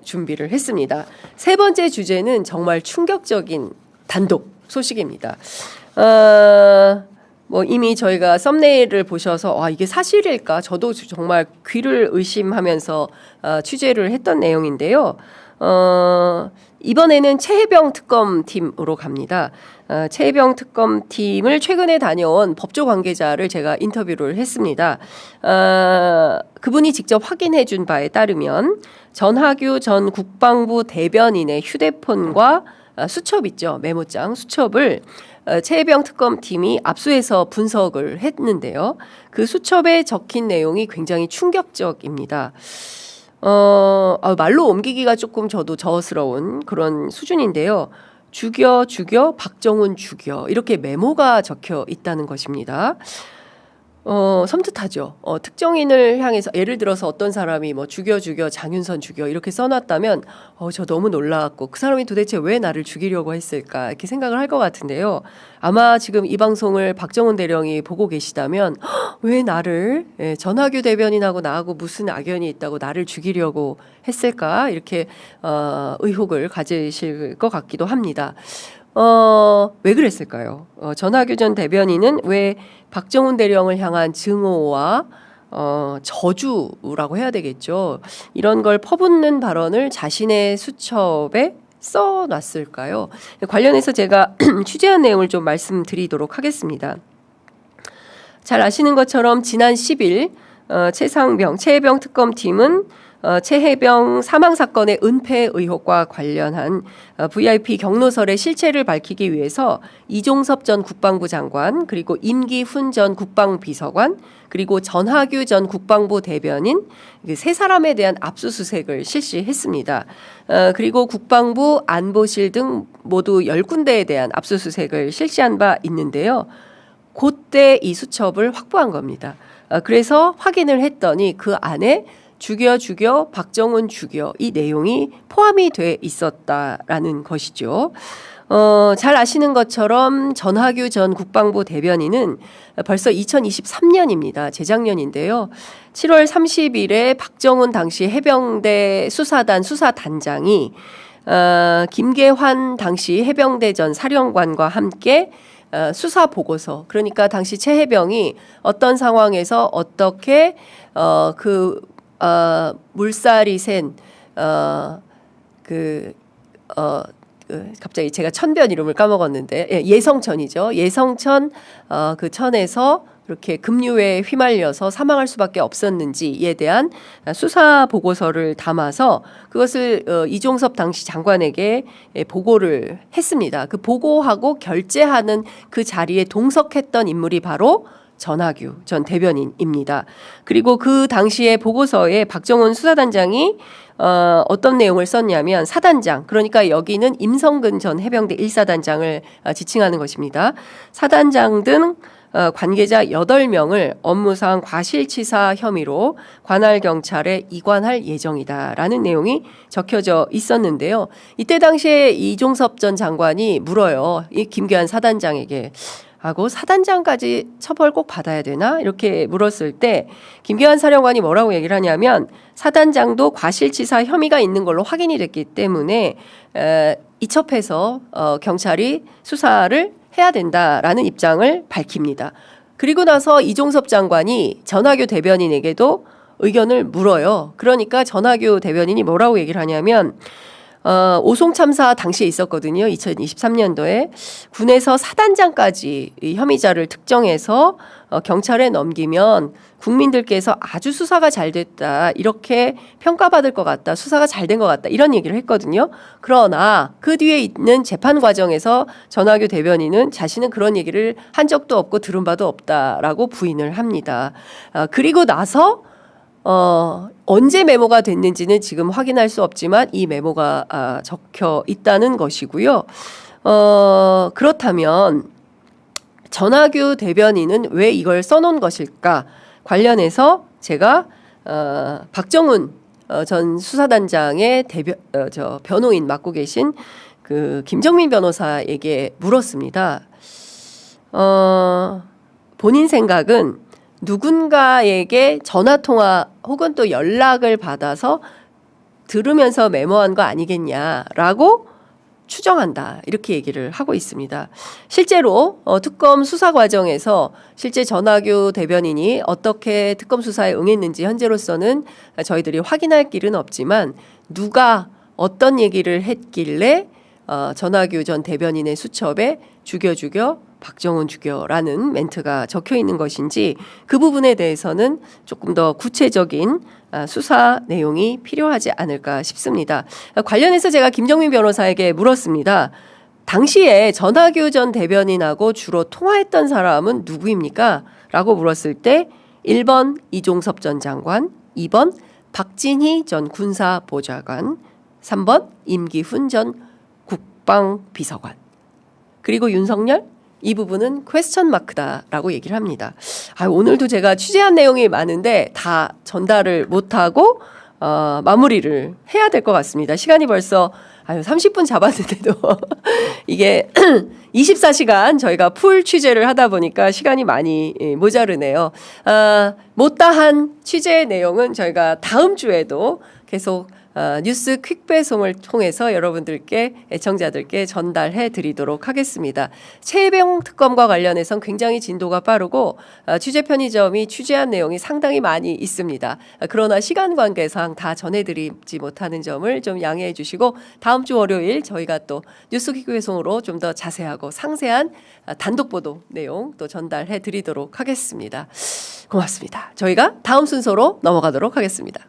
준비를 했습니다. 세 번째 주제는 정말 충격적인 단독 소식입니다. 뭐 이미 저희가 썸네일을 보셔서 이게 사실일까? 저도 정말 귀를 의심하면서 취재를 했던 내용인데요. 이번에는 최혜병 특검팀으로 갑니다. 최혜병 특검팀을 최근에 다녀온 법조 관계자를 제가 인터뷰를 했습니다. 그분이 직접 확인해 준 바에 따르면 전하규 전 국방부 대변인의 휴대폰과 수첩 있죠. 메모장 수첩을 최혜병 특검팀이 압수해서 분석을 했는데요. 그 수첩에 적힌 내용이 굉장히 충격적입니다. 말로 옮기기가 조금 저도 저스러운 그런 수준인데요. 죽여 박정훈 죽여 이렇게 메모가 적혀 있다는 것입니다. 섬뜩하죠. 특정인을 향해서 예를 들어서 어떤 사람이 뭐 죽여 장윤선 죽여 이렇게 써놨다면 저 너무 놀라웠고 그 사람이 도대체 왜 나를 죽이려고 했을까 이렇게 생각을 할 것 같은데요. 아마 지금 이 방송을 박정훈 대령이 보고 계시다면 왜 나를 전하규 대변인하고 나하고 무슨 악연이 있다고 나를 죽이려고 했을까 이렇게 의혹을 가지실 것 같기도 합니다. 왜 그랬을까요? 전하규 전 대변인은 왜 박정훈 대령을 향한 증오와 저주라고 해야 되겠죠. 이런 걸 퍼붓는 발언을 자신의 수첩에 써놨을까요? 관련해서 제가 취재한 내용을 좀 말씀드리도록 하겠습니다. 잘 아시는 것처럼 지난 10일 최혜병 특검팀은 최혜병 사망 사건의 은폐 의혹과 관련한 VIP 경로설의 실체를 밝히기 위해서 이종섭 전 국방부 장관 그리고 임기훈 전 국방비서관 그리고 전하규 전 국방부 대변인 세 사람에 대한 압수수색을 실시했습니다. 그리고 국방부 안보실 등 모두 10군데에 대한 압수수색을 실시한 바 있는데요. 그때 이 수첩을 확보한 겁니다. 그래서 확인을 했더니 그 안에 죽여 박정훈 죽여 이 내용이 포함이 돼 있었다라는 것이죠. 잘 아시는 것처럼 전하규 전 국방부 대변인은 벌써 2023년입니다. 재작년인데요. 7월 30일에 박정훈 당시 해병대 수사단 수사단장이 김계환 당시 해병대 전 사령관과 함께 수사 보고서 그러니까 당시 최혜병이 어떤 상황에서 어떻게 물살이 센 갑자기 제가 천변 이름을 까먹었는데 예성천이죠. 예성천 그 천에서 이렇게 급류에 휘말려서 사망할 수밖에 없었는지에 대한 수사 보고서를 담아서 그것을 이종섭 당시 장관에게 보고를 했습니다. 그 보고하고 결재하는 그 자리에 동석했던 인물이 바로 전하규 전 대변인입니다. 그리고 그 당시에 보고서에 박정훈 수사단장이 어떤 내용을 썼냐면 사단장 그러니까 여기는 임성근 전 해병대 1사단장을 지칭하는 것입니다. 사단장 등 관계자 8명을 업무상 과실치사 혐의로 관할 경찰에 이관할 예정이다라는 내용이 적혀져 있었는데요. 이때 당시에 이종섭 전 장관이 물어요. 이 김계환 사단장에게 하고 사단장까지 처벌 꼭 받아야 되나? 이렇게 물었을 때 김계환 사령관이 뭐라고 얘기를 하냐면 사단장도 과실치사 혐의가 있는 걸로 확인이 됐기 때문에 이첩해서 경찰이 수사를 해야 된다라는 입장을 밝힙니다. 그리고 나서 이종섭 장관이 전하규 대변인에게도 의견을 물어요. 그러니까 전하규 대변인이 뭐라고 얘기를 하냐면 오송 참사 당시에 있었거든요. 2023년도에 군에서 사단장까지 이 혐의자를 특정해서 경찰에 넘기면 국민들께서 아주 수사가 잘 됐다 이렇게 평가받을 것 같다. 수사가 잘 된 것 같다. 이런 얘기를 했거든요. 그러나 그 뒤에 있는 재판 과정에서 전하규 대변인은 자신은 그런 얘기를 한 적도 없고 들은 바도 없다라고 부인을 합니다. 그리고 나서 언제 메모가 됐는지는 지금 확인할 수 없지만 이 메모가 적혀 있다는 것이고요. 그렇다면 전하규 대변인은 왜 이걸 써놓은 것일까? 관련해서 제가 박정훈 전 수사단장의 변호인 맡고 계신 그 김정민 변호사에게 물었습니다. 본인 생각은 누군가에게 전화통화 혹은 또 연락을 받아서 들으면서 메모한 거 아니겠냐라고 추정한다. 이렇게 얘기를 하고 있습니다. 실제로 특검 수사 과정에서 실제 전하규 대변인이 어떻게 특검 수사에 응했는지 현재로서는 저희들이 확인할 길은 없지만 누가 어떤 얘기를 했길래 전하규 전 대변인의 수첩에 죽여 박정훈 죽여라는 멘트가 적혀 있는 것인지 그 부분에 대해서는 조금 더 구체적인 수사 내용이 필요하지 않을까 싶습니다. 관련해서 제가 김정민 변호사에게 물었습니다. 당시에 전하규 전 대변인하고 주로 통화했던 사람은 누구입니까? 라고 물었을 때 1번 이종섭 전 장관, 2번 박진희 전 군사보좌관, 3번 임기훈 전 국방비서관, 그리고 윤석열? 이 부분은 퀘스천 마크다라고 얘기를 합니다. 오늘도 제가 취재한 내용이 많은데 다 전달을 못하고 마무리를 해야 될 것 같습니다. 시간이 벌써 30분 잡았는데도 이게 24시간 저희가 풀 취재를 하다 보니까 시간이 많이 모자르네요. 못다한 취재의 내용은 저희가 다음 주에도 계속 뉴스 퀵 배송을 통해서 여러분들께 애청자들께 전달해 드리도록 하겠습니다. 최혜병 특검과 관련해선 굉장히 진도가 빠르고 취재 편의점이 취재한 내용이 상당히 많이 있습니다. 그러나 시간 관계상 다 전해드리지 못하는 점을 좀 양해해 주시고 다음 주 월요일 저희가 또 뉴스 퀵 배송으로 좀 더 자세하고 상세한 단독 보도 내용 또 전달해 드리도록 하겠습니다. 고맙습니다. 저희가 다음 순서로 넘어가도록 하겠습니다.